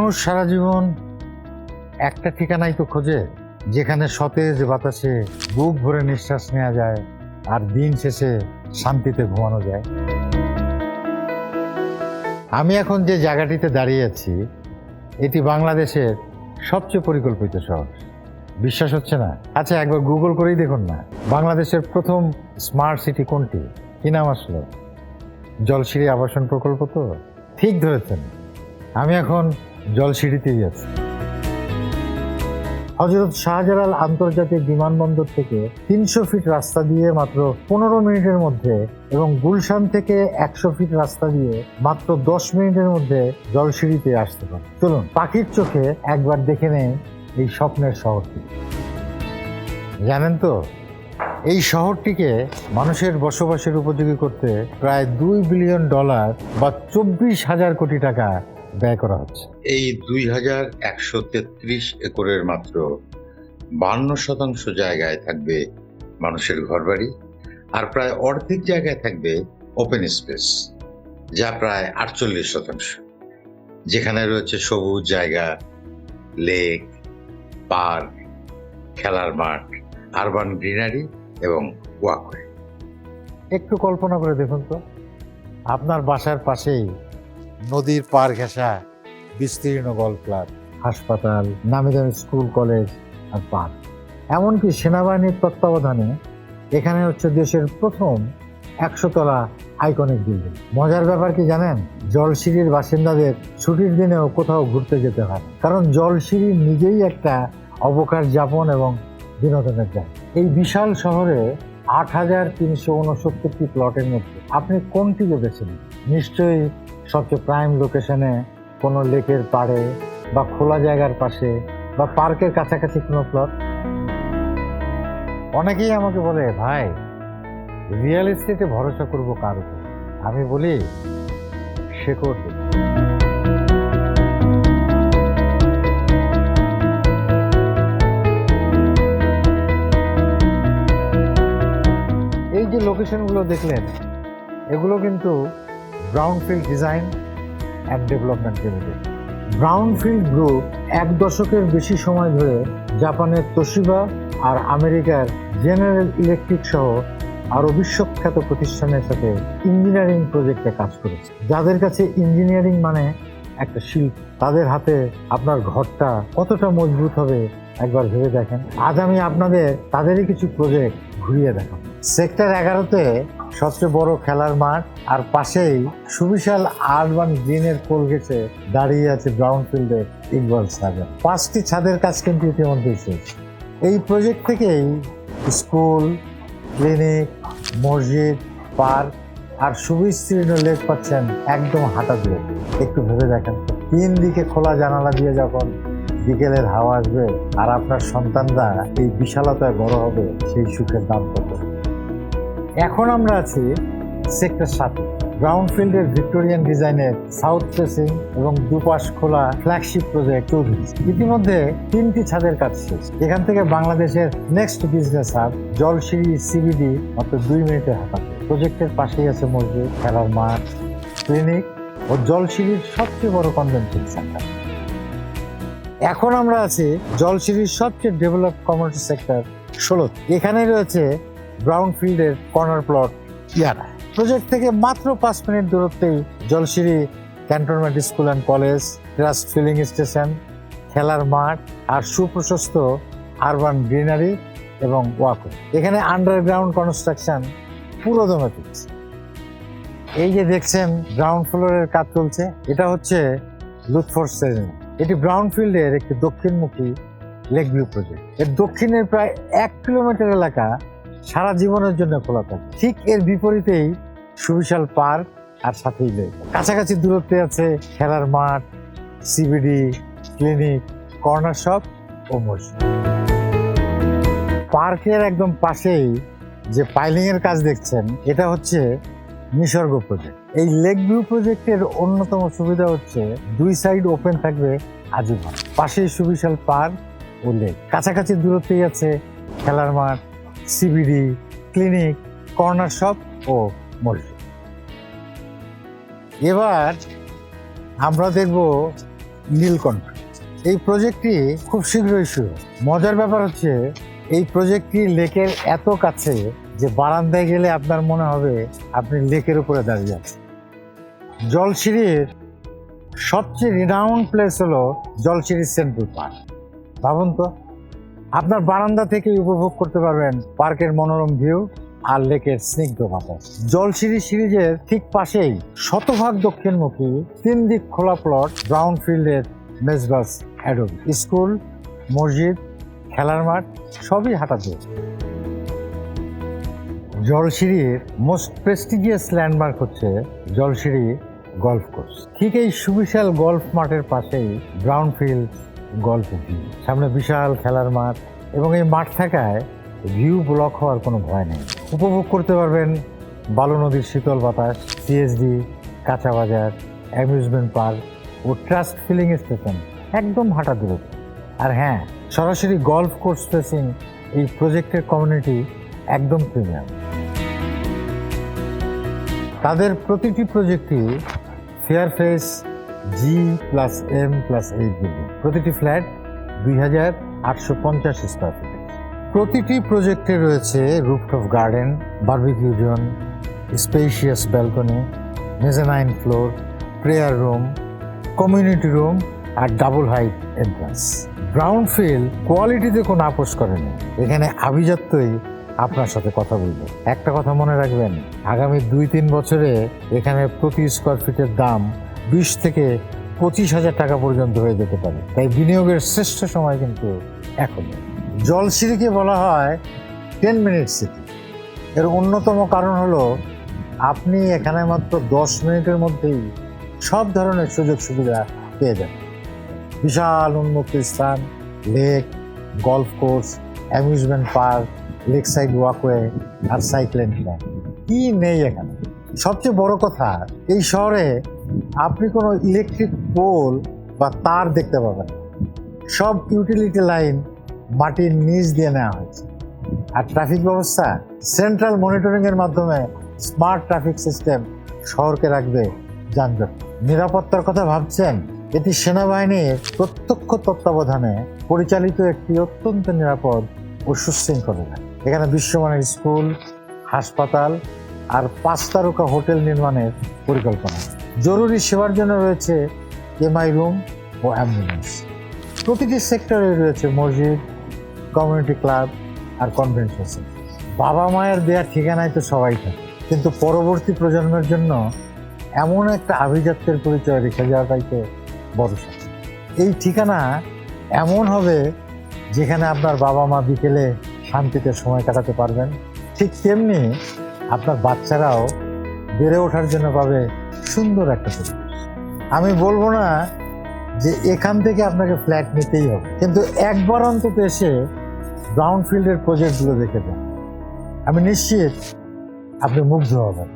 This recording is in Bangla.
মানুষ সারা জীবন একটা ঠিকানাই তো খোঁজে, যেখানে সতেজ বাতাসে বুক ভরে নিঃশ্বাস নেওয়া যায় আর দিন শেষে শান্তিতে ঘুমানো যায়। আমি এখন যে জায়গাটিতে দাঁড়িয়ে আছি, এটি বাংলাদেশের সবচেয়ে পরিকল্পিত শহর। বিশ্বাস হচ্ছে না? আচ্ছা, একবার গুগল করেই দেখুন না, বাংলাদেশের প্রথম স্মার্ট সিটি কোনটি? কি নাম আসলো? জলসিঁড়ি আবাসন প্রকল্প। তো ঠিক ধরেছেন, আমি এখন জলসিঁড়িতেই আছি। হযরত শাহজালাল আন্তর্জাতিক বিমানবন্দর থেকে 300 ফিট রাস্তা দিয়ে মাত্র 15 মিনিটের মধ্যে এবং গুলশান থেকে 100 ফিট রাস্তা দিয়ে মাত্র 10 মিনিটের মধ্যে জলসিঁড়িতে আসতে পারে। চলুন পাখির চোখে একবার দেখে নেই এই স্বপ্নের শহরটি। জানেন তো, এই শহরটিকে মানুষের বসবাসের উপযোগী করতে প্রায় $2 বিলিয়ন বা 24,000 কোটি টাকা ব্যয় করা হচ্ছে। এই 2133 একরের মাত্র 52% জায়গায় থাকবে মানুষের ঘরবাড়ি, আর প্রায় অর্ধেক জায়গায় থাকবে ওপেন স্পেস, যা প্রায় 48%, যেখানে রয়েছে সবুজ জায়গা, লেক, পার্ক, খেলার মাঠ, আরবান গ্রিনারি এবং ওয়াকওয়ে। একটু কল্পনা করে দেখুন তো, আপনার বাসার পাশেই নদীর পার ঘেঁষা বিস্তীর্ণ গল্ফ ক্লাব, হাসপাতাল, নামি দামি স্কুল, কলেজ আর পার্ক। এমনকি সেনাবাহিনীর তত্ত্বাবধানে এখানে হচ্ছে দেশের প্রথম 100 তলা আইকনিক বিল্ডিং। মজার ব্যাপার কি জানেন? জলসিঁড়ির বাসিন্দাদের ছুটির দিনেও কোথাও ঘুরতে যেতে হয়, কারণ জলসিঁড়ি নিজেই একটা অবকাশ যাপন এবং বিনোদনের জায়গা। এই বিশাল শহরে 8,369টি প্লটের মধ্যে আপনি কোনটিকে বেছে নেবেন? নিশ্চয়ই সবচেয়ে প্রাইম লোকেশনে, কোনো লেকের পাড়ে বা খোলা জায়গার পাশে বা পার্কের কাছাকাছি কোনো প্লট। অনেকেই আমাকে বলে, ভাই রিয়েল এস্টেটে ভরসা করব কার উপর? আমি বলি, শেকড় দেখুন। এই যে লোকেশনগুলো দেখলেন, এগুলো কিন্তু Brownfield design and development limited. Brownfield group 1 দশকের বেশি সময় ধরে জাপানের তোশিবা আর আমেরিকার জেনারেল ইলেকট্রিক সহ আরও বিশ্বখ্যাত প্রতিষ্ঠানের সাথে ইঞ্জিনিয়ারিং প্রজেক্টে কাজ করেছে। যাদের কাছে ইঞ্জিনিয়ারিং মানে একটা শিল্প, তাদের হাতে আপনার ঘরটা কতটা মজবুত হবে একবার ভেবে দেখেন। আজ আমি আপনাদের তাদেরই কিছু প্রজেক্ট ঘুরিয়ে দেখাবো। সেক্টর 11-তে সবচেয়ে বড় খেলার মাঠ, আর পাশেই সুবিশাল আরবান গ্রিনের কোল ঘেঁষে দাঁড়িয়ে আছে ব্রাউনফিল্ডের ইকবাল সাগর। 5টি ছাদের কাজ কিন্তু ইতিমধ্যেই শেষ। এই প্রজেক্ট থেকেই স্কুল, ক্লিনিক, মসজিদ, পার্ক আর সুবিস্তীর্ণ লেক পাচ্ছেন একদম হাঁটা দিয়ে। একটু ভেবে দেখেন, 3 দিকে খোলা জানালা দিয়ে যখন বিকেলের হাওয়া আসবে আর আপনার সন্তানরা এই বিশালতায় বড় হবে, সেই সুখের দাম কত। এখন আমরা আছি সেক্টর 7, ব্রাউনফিল্ডের ভিক্টোরিয়ান ডিজাইনের সাউথ ফেসিং এবং দুপাশ খোলা ফ্ল্যাগশিপ প্রজেক্ট চৌধুরী। ইতিমধ্যে 3টি ছাদের কাজ শেষ। এখান থেকে বাংলাদেশের next business hub Jolshiri CBD মাত্র 2 মিনিটের হাঁটাতে। প্রজেক্টের পাশেই আছে মসজিদ, খেলার মাঠ, ক্লিনিক ও জলসিঁড়ির সবচেয়ে বড় কনভেনশন সেন্টার। এখন আমরা আছি জলসিঁড়ির সবচেয়ে ডেভেলপড কমিউনিটি সেক্টর 16। এখানে রয়েছে ব্রাউনফিল্ডের কর্নার প্লট ইয়ারা। প্রজেক্ট থেকে মাত্র 5 মিনিট দূরত্বেই Jolshiri cantonment school and college, trust filling station, খেলার মাঠ আর সুপ্রশস্ত আরবান গ্রিনারি এবং ওয়াকওয়ে। এখানে আন্ডারগ্রাউন্ড কনস্ট্রাকশন পুরো দমে চলছে। এই যে দেখছেন গ্রাউন্ড ফ্লোরের কাজ চলছে, এটা হচ্ছে লুৎফোর্স সেরেনা। এটি ব্রাউনফিল্ডের একটি দক্ষিণমুখী লেক ভিউ প্রজেক্ট। এর দক্ষিণের প্রায় 1 কিলোমিটার এলাকা সারা জীবনের জন্য খোলা থাকে। ঠিক এর বিপরীতেই সুবিশাল পার্ক আর সাথেই লেক। কাছাকাছি দূরত্বে আছে খেলার মাঠ, সিবিডি, ক্লিনিক, কর্নার শপ ও মসজিদ। পার্কের একদম পাশেই যে পাইলিং এর কাজ দেখছেন, এটা হচ্ছে নিসর্গ প্রজেক্ট। এই লেক ভিউ প্রজেক্টের অন্যতম সুবিধা হচ্ছে 2 সাইড ওপেন থাকবে আজীবন। পাশেই সুবিশাল পার্ক ও লেক, কাছাকাছি দূরত্বেই আছে খেলার মাঠ, সিবিডি, ক্লিনিক, কর্নার শপ ও মসজিদ। এবার আমরা দেখব নীলকণ্ঠ। এই প্রজেক্টটি খুব শীঘ্রই শুরু। মজার ব্যাপার হচ্ছে এই প্রজেক্টটি লেকের এত কাছে যে বারান্দায় গেলে আপনার মনে হবে আপনি লেকের উপরে দাঁড়িয়ে আছেন। জলশিরির সবচেয়ে রিনাউন্ড প্লেস হলো জলশিরি সেন্ট্রাল পার্ক। ভাবুন তো, আপনার বারান্দা থেকেই উপভোগ করতে পারবেন পার্কের মনোরম ভিউ আর লেকের স্নিগ্ধ বাতাস। জলশিরি সিরিজের ঠিক পাশেই শতভাগ দক্ষিণমুখী 3 দিক খোলা প্লট ব্রাউন ফিল্ডের মেজবাস অ্যাডোবি। স্কুল, মসজিদ, খেলার মাঠ সবই হাঁটা দূর। জলশিরির মোস্ট প্রেস্টিজিয়াস ল্যান্ডমার্ক হচ্ছে জলশিরি গলফ কোর্স। ঠিক এই সুবিশাল গলফ মাঠের পাশেই ব্রাউন ফিল্ড গলফ ভিউ। সামনে বিশাল খেলার মাঠ এবং এই মাঠ থাকায় ভিউ ব্লক হওয়ার কোনো ভয় নেই। উপভোগ করতে পারবেন বালু নদীর শীতল বাতাস, সিএসডি, কাঁচা বাজার, অ্যামিউজমেন্ট পার্ক ও ট্রাস্ট ফিলিং স্টেশন একদম হাঁটা দূরত্ব। আর হ্যাঁ, সরাসরি গলফ কোর্স ফেসিং এই প্রজেক্টের কমিউনিটি একদম প্রিমিয়াম। তাদের প্রতিটি প্রজেক্টই ফেয়ারফেস G+M+8 বিল্ডিং। প্রতিটি ফ্ল্যাট 2850 স্কোয়ার ফিট। প্রতিটি প্রজেক্টে রয়েছে rooftop garden, barbecue zone, spacious balcony, mezzanine floor, prayer room, community room আর double height entrance. Brownfield কোয়ালিটিতে কোনো আপোষ করেনি। এখানে আভিজাত্যই আপনার সাথে কথা বলবে। একটা কথা মনে রাখবেন, আগামী 2-3 বছরে এখানে প্রতি স্কোয়ার ফিটের দাম 20 থেকে 25,000 টাকা পর্যন্ত হয়ে যেতে পারে। তাই বিনিয়োগের শ্রেষ্ঠ সময় কিন্তু এখন। জলশিরিকে বলা হয় 10 মিনিট সিটি। এর অন্যতম কারণ হলো আপনি এখানে মাত্র 10 মিনিটের মধ্যেই সব ধরনের সুযোগ সুবিধা পেয়ে যাবেন। বিশাল উন্মুক্ত স্থান, lake, golf course, amusement park, lake side walkway আর সাইক্লিং ট্র্যাক, কি নেই এখানে। সবচেয়ে বড় কথা, এই শহরে আপনি কোনো ইলেকট্রিক পোল বা তার দেখতে পাবেন না। সব ইউটিলিটি লাইন মাটির নিচ দিয়ে নেওয়া হয়েছে। আর ট্রাফিক ব্যবস্থা সেন্ট্রাল মনিটরিংয়ের মাধ্যমে স্মার্ট ট্রাফিক সিস্টেম শহরকে রাখবে যানজট। নিরাপত্তার কথা ভাবছেন? এটি সেনাবাহিনীর প্রত্যক্ষ তত্ত্বাবধানে পরিচালিত একটি অত্যন্ত নিরাপদ ও সুশৃঙ্খল এলাকা। এখানে বিশ্বমানের স্কুল, হাসপাতাল আর 5 তারকা হোটেল নির্মাণের পরিকল্পনা। জরুরি সেবার জন্য রয়েছে এমআই রুম ও অ্যাম্বুলেন্স। প্রতিটি সেক্টরে রয়েছে মসজিদ, কমিউনিটি ক্লাব আর কনভেনশন সেন্টার। বাবা মায়ের দেয়া ঠিকানায় তো সবাই থাকে, কিন্তু পরবর্তী প্রজন্মের জন্য এমন একটা আভিজাত্যের পরিচয় রেখে যাওয়াটাই তো বড় সাথে। এই ঠিকানা এমন হবে যেখানে আপনার বাবা মা বিকেলে শান্তিতে সময় কাটাতে পারবেন, ঠিক তেমনি আপনার বাচ্চারাও বেড়ে ওঠার জন্য পাবে সুন্দর একটা পরিবেশ। আমি বলবো না যে এখান থেকে আপনাকে ফ্ল্যাট নিতেই হবে, কিন্তু একবার অন্তত এসে ব্রাউন ফিল্ডের প্রজেক্টগুলো দেখে দেন। আমি নিশ্চিত আপনি মুগ্ধ হবেন।